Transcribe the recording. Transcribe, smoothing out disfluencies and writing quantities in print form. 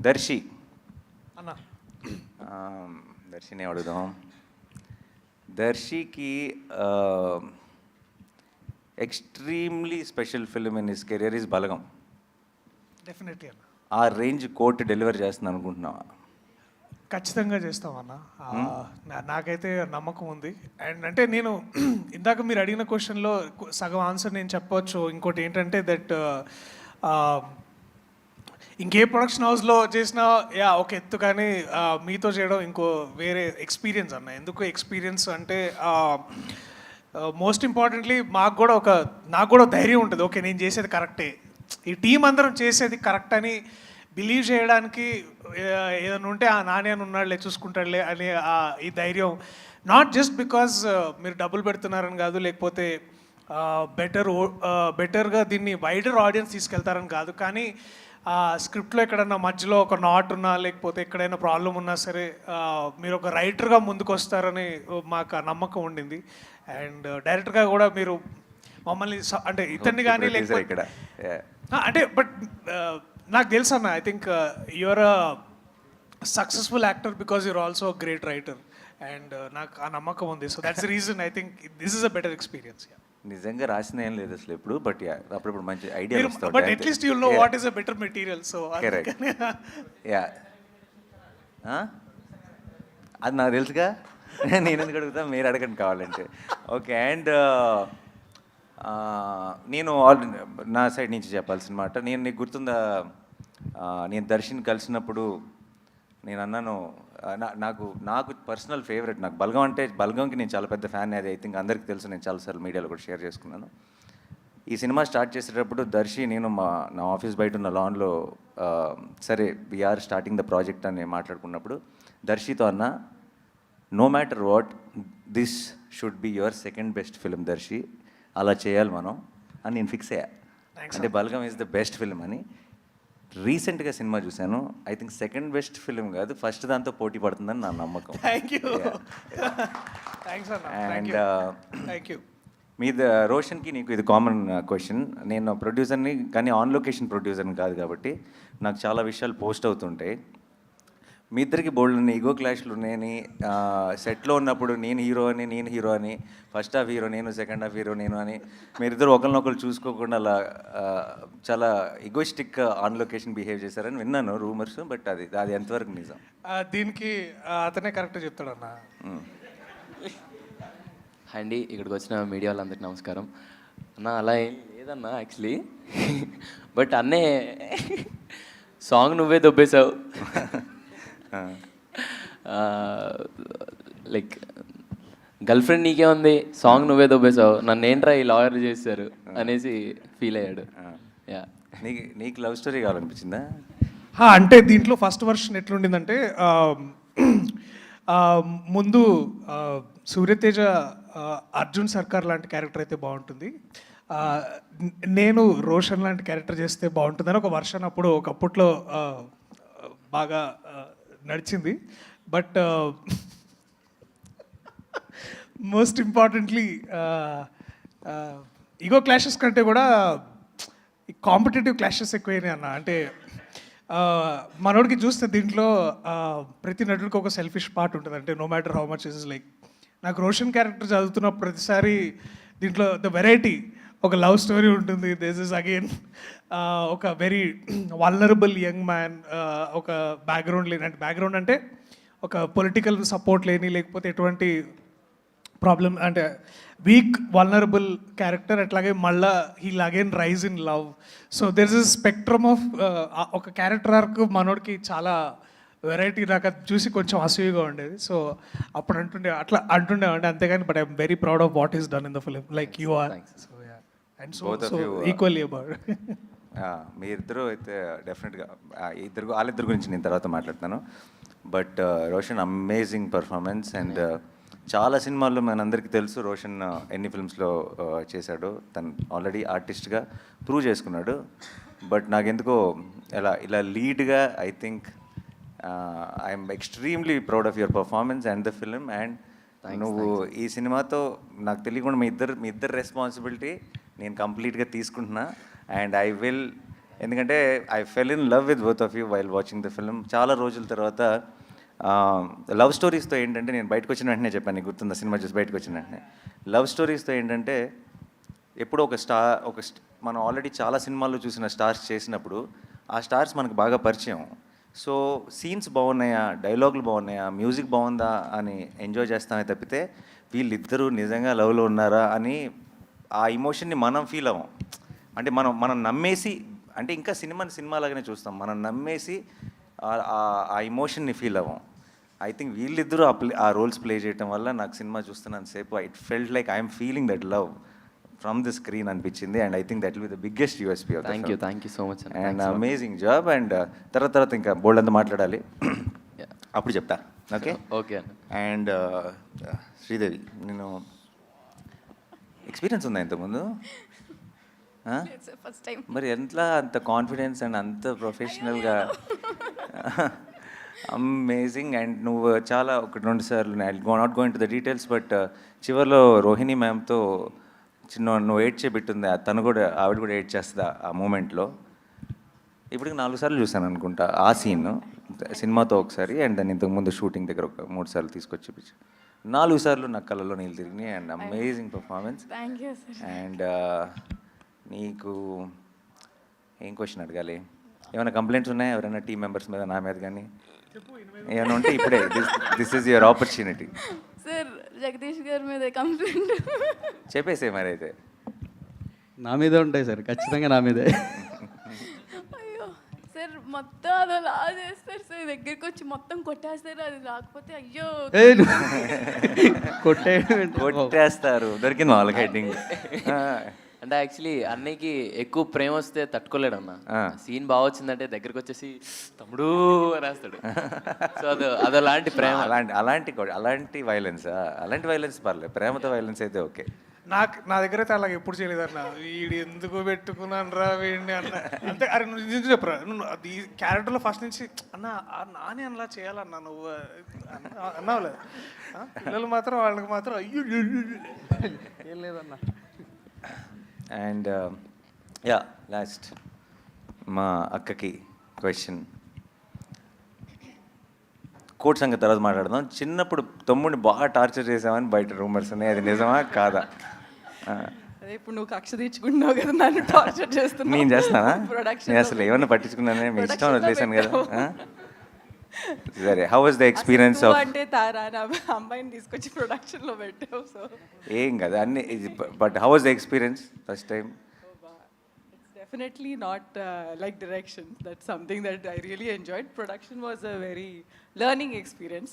దర్శి అన్న దర్శిని అడుగుదాం. దర్శికి extremely special film in his career is Balagam. Definitely అన్న, ఆ రేంజ్ కోట్ డెలివర్ చేస్తుంది అనుకుంటున్నావా? ఖచ్చితంగా చేస్తామన్న. నాకైతే నమ్మకం ఉంది. అండ్ అంటే నేను ఇందాక మీరు అడిగిన క్వశ్చన్లో సగం ఆన్సర్ నేను చెప్పవచ్చు. ఇంకోటి ఏంటంటే దట్ ఇంకే ప్రొడక్షన్ హౌస్లో చేసినా ఒక ఎత్తు, కానీ మీతో చేయడం ఇంకో వేరే ఎక్స్పీరియన్స్ అన్న. ఎందుకు ఎక్స్పీరియన్స్ అంటే మోస్ట్ ఇంపార్టెంట్లీ నాకు కూడా ధైర్యం ఉంటుంది. ఓకే, నేను చేసేది కరెక్టే, ఈ టీం అందరం చేసేది కరెక్ట్ అని బిలీవ్ చేయడానికి ఏదైనా ఉంటే ఆ నాని అని ఉన్నాడులే, చూసుకుంటాడులే అనే ఈ ధైర్యం. నాట్ జస్ట్ బికాజ్ మీరు డబ్బులు పెడుతున్నారని కాదు, లేకపోతే బెటర్గా దీన్ని వైడర్ ఆడియన్స్ తీసుకెళ్తారని కాదు, కానీ స్క్రిప్ట్లో ఎక్కడన్నా మధ్యలో ఒక నాట్ ఉన్నా, లేకపోతే ఎక్కడైనా ప్రాబ్లం ఉన్నా సరే మీరు ఒక రైటర్గా ముందుకు వస్తారని మాకు ఆ నమ్మకం ఉండింది. అండ్ డైరెక్టర్గా కూడా మీరు మమ్మల్ని అంటే ఇతన్ని కానీ లేకపోతే అంటే బట్ నాకు తెలుసు అన్న, I think your a successful actor because you're also a great writer. And నాకు ఆ నమ్మకం ఉంది. So that's the reason I think this is a better experience. నిజంగా రాసిన ఏం లేదు అసలు ఎప్పుడు, బట్ అప్పుడప్పుడు మంచి ఐడియా వస్తుంది. But at least you know what is a better material. So yeah అది నాకు తెలుసుగా, నేను ఎందుకు అడుగుతా, మీరు అడగండి కావాలంటే. ఓకే, అండ్ నేను నా సైడ్ నుంచి చెప్పాల్సిన మాట, నేను నీకు గుర్తుందా, నేను దర్శన్ కలిసినప్పుడు నేను అన్నాను, నాకు పర్సనల్ ఫేవరెట్, నాకు బలగం అంటే, బలగంకి నేను చాలా పెద్ద ఫ్యాన్. అది ఐ థింక్ అందరికీ తెలుసు, నేను చాలాసార్లు మీడియాలో కూడా షేర్ చేసుకున్నాను. ఈ సినిమా స్టార్ట్ చేసేటప్పుడు దర్శి నేను నా ఆఫీస్ బయట ఉన్న లాన్లో సరే వీఆర్ స్టార్టింగ్ ద ప్రాజెక్ట్ అని మాట్లాడుకున్నప్పుడు దర్శితో అన్న, no matter what, this should be your second best film Darshi, అలా చేయాలి మనం అని నేను ఫిక్స్ అయ్యా. అంటే Balagam is the best film అని. రీసెంట్గా సినిమా చూశాను, I think second best film కాదు, ఫస్ట్ దాంతో పోటీ పడుతుందని నా నమ్మకం. అండ్ మీ రోషన్కి నీకు ఇది కామన్ క్వశ్చన్. నేను ప్రొడ్యూసర్ని, కానీ ఆన్ లొకేషన్ ప్రొడ్యూసర్ని కాదు కాబట్టి నాకు చాలా విషయాలు పోస్ట్ అవుతుంటాయి. మీ ఇద్దరికి బోల్డ్ ఉన్నాయి ఈగో క్లాష్లు ఉన్నాయని. సెట్లో ఉన్నప్పుడు నేను హీరో అని, ఫస్ట్ హాఫ్ హీరో నేను, సెకండ్ హాఫ్ హీరో నేను అని మీరిద్దరు ఒకరినొకరు చూసుకోకుండా అలా చాలా ఈగోయిస్టిక్ ఆన్ లొకేషన్ బిహేవ్ చేశారని విన్నాను రూమర్స్, బట్ అది ఎంతవరకు నిజం? దీనికి అతనే కరెక్ట్ చెప్తాడన్న. అండి, ఇక్కడికి వచ్చిన మీడియా వాళ్ళందరికీ నమస్కారం అన్న. అలా ఏం లేదన్నా యాక్చువల్లీ, బట్ అన్నే సాంగ్ నువ్వే దొబ్బేశావు. లైక్ గర్ల్ ఫ్రెండ్ నీకే ఉంది, సాంగ్ నువ్వే దొబ్బేశావు, నన్ను ఏంట్రా ఈ లాయర్ చేశారు అనేసి ఫీల్ అయ్యాడు. యా, నీకు లవ్ స్టోరీ కావాలనిపించిందా? అంటే దీంట్లో ఫస్ట్ వర్షన్ ఎట్లుండిందంటే, ముందు సూర్యతేజ అర్జున్ సర్కార్ లాంటి క్యారెక్టర్ అయితే బాగుంటుంది, నేను రోషన్ లాంటి క్యారెక్టర్ చేస్తే బాగుంటుందని ఒక వర్షన్ ఒకప్పట్లో బాగా నడిచింది. But most importantly ego clashes కంటే కూడా కాంపిటేటివ్ క్లాషెస్ ఎక్కువైనాయి అన్న. అంటే మనోడికి చూస్తే దీంట్లో ప్రతి నటుడికి ఒక సెల్ఫిష్ పార్ట్ ఉంటుంది. అంటే no matter how much is like, నాకు రోషన్ క్యారెక్టర్ చదువుతున్న ప్రతిసారి దీంట్లో ద వెరైటీ, ఒక లవ్ స్టోరీ ఉంటుంది, దిస్ ఇస్ అగైన్ ఒక వెరీ వల్నరబుల్ యంగ్ మ్యాన్, ఒక బ్యాక్గ్రౌండ్ అంటే ఒక పొలిటికల్ సపోర్ట్ లేని, లేకపోతే ఎటువంటి ప్రాబ్లమ్ అంటే వీక్ వల్నరబుల్ క్యారెక్టర్. అట్లాగే మళ్ళా heal again rise in love. So there is spectrum of ఒక క్యారెక్టర్ ఆర్క్ మనోడికి చాలా వెరైటీ. నాకు అది చూసి కొంచెం అసూయగా ఉండేది. సో అప్పుడు అట్లా అంటుండేవండి, అంతేగాని but I'm very proud of what is done in the film, like you are. So yeah, and so equally about. మీ ఇద్దరు అయితే డెఫినెట్గా వాళ్ళిద్దరి గురించి నేను తర్వాత మాట్లాడతాను. But Roshan amazing performance. And చాలా సినిమాల్లో మనందరికీ తెలుసు రోషన్ ఎన్ని ఫిల్మ్స్లో చేశాడు. తను ఆల్రెడీ ఆర్టిస్ట్గా ప్రూవ్ చేసుకున్నాడు. బట్ నాకెందుకో ఇలా లీడ్గా I think I'm extremely proud of your performance and the film. And నువ్వు ఈ సినిమాతో నాకు తెలియకుండా మీ ఇద్దరు రెస్పాన్సిబిలిటీ నేను కంప్లీట్గా తీసుకుంటున్నా. అండ్ ఐ విల్ ఎందుకంటే I fell in love with both of you while watching the film. చాలా రోజుల తర్వాత లవ్ స్టోరీస్తో ఏంటంటే, నేను బయటకు వచ్చిన వెంటనే చెప్పాను, నీకు గుర్తుందా సినిమా చూసి బయటకు వచ్చిన వెంటనే, లవ్ స్టోరీస్తో ఏంటంటే ఎప్పుడో మనం ఆల్రెడీ చాలా సినిమాల్లో చూసిన స్టార్స్ చేసినప్పుడు ఆ స్టార్స్ మనకు బాగా పరిచయం. సో సీన్స్ బాగున్నాయా, డైలాగులు బాగున్నాయా, మ్యూజిక్ బాగుందా అని ఎంజాయ్ చేస్తామే తప్పితే వీళ్ళిద్దరూ నిజంగా లవ్లో ఉన్నారా అని ఆ ఇమోషన్ని మనం ఫీల్ అవ్వం. అంటే మనం నమ్మేసి, అంటే ఇంకా సినిమాలాగానే చూస్తాం, మనం నమ్మేసి ఆ ఇమోషన్ని ఫీల్ అవ్వం. ఐ థింక్ వీళ్ళిద్దరూ ఆ రోల్స్ ప్లే చేయడం వల్ల నాకు సినిమా చూస్తున్నాను సేపు it felt like I'm feeling that love from the screen అనిపించింది. And I think that will be the biggest USP of thank you so much and amazing job. And తర్వాత ఇంకా బోల్డ్ అంతా మాట్లాడాలి, అప్పుడు చెప్తా. ఓకే ఓకే అన్న. అండ్ శ్రీదేవి, నేను ఎక్స్పీరియన్స్ ఉందా ఇంతకుముందు? First time. మరి ఎట్లా అంత కాన్ఫిడెన్స్ అండ్ అంత ప్రొఫెషనల్గా? అమేజింగ్. అండ్ నువ్వు చాలా 1-2 సార్లు, not going to the details, but చివరిలో రోహిణి మ్యామ్తో నువ్వు ఏడ్ చేపెట్టుంది, ఆవిడ కూడా ఏడ్ చేస్తుంది ఆ మూమెంట్లో. ఇప్పటికి 4 సార్లు చూసాను అనుకుంటా ఆ సీన్, సినిమాతో ఒకసారి, అండ్ దాన్ని ఇంతకుముందు షూటింగ్ దగ్గర ఒక 3 సార్లు తీసుకొచ్చి చూపించు. 4 సార్లు నా కళ్ళలో నీళ్ళు తిరిగినాయి. And amazing performance. Thank you sir. And నీకు ఏం క్వశ్చన్ అడగాలి? ఏమైనా కంప్లైంట్స్ ఉన్నాయా ఎవరైనా టీం మెంబర్స్ మీద, నా మీద కానీ ఏమైనా ఉంటే ఇప్పుడే this is your opportunity. Sir Jagadish గారి మీద కంప్లైంట్ చెప్పేసే మరి అయితే. నా మీదే ఉంటాయి సార్, ఖచ్చితంగా నా మీదే. అయ్యో సార్, మొత్తం అదలా చేస్తారు సార్, దగ్గరికి వచ్చి మొత్తం కొట్టేస్తారు, అది రాకపోతే అయ్యో కొట్టేస్తారు. దొరికింది వాళ్ళకి హెడ్డింగ్. అంటే యాక్చువల్లీ అన్నయ్యకి ఎక్కువ ప్రేమ వస్తే తట్టుకోలేడు అన్న. సీన్ బాగా వచ్చిందంటే దగ్గరికి వచ్చేసి తమ్ముడు రాస్తాడు. సో అదలాంటి ప్రేమ. అలాంటి వైలెన్స్ పర్లేదు, ప్రేమతో వైలెన్స్ అయితే ఓకే. నా దగ్గర అయితే అలాగ ఎప్పుడు చేయలేదన్న. వీడు ఎందుకు పెట్టుకున్నాను రా వీడిని అన్న. అంటే అరే నువ్వు నిజం చెప్పరా, నువ్వు అది క్యారెక్టర్లో ఫస్ట్ నుంచి నాని అలా చేయాలన్నా నువ్వు అన్నావు లేదు. పిల్లలు మాత్రం వాళ్ళకి మాత్రం అయ్యో ఏం లేదన్నా. అండ్ యా, లాస్ట్ మా అక్కకి క్వశ్చన్. కోర్ట్ సంగతి తర్వాత మాట్లాడదాం. చిన్నప్పుడు తమ్ముడిని బాగా టార్చర్ చేసామని బయట రూమర్స్ ఉన్నాయి, అది నిజమా కాదా? అదే ఇప్పుడు నువ్వు కక్ష తీర్చుకుంటున్నావు కదా, నన్ను టార్చర్ చేస్తున్నావు. నేను చేస్తానా? ప్రొడక్షన్ నేను అసలు ఏమన్నా పట్టించుకున్నానే, మీ ఇష్టం వదిలేసాను కదా. సరే, how was the experience of? అంటే తారా నా అమ్మాయిని తీసుకొచ్చి ప్రొడక్షన్లో పెట్టావు. సో ఏం కదా అన్ని, but how was the experience first time? it's definitely not like direction. That's something that I really enjoyed. Production was a very learning experience.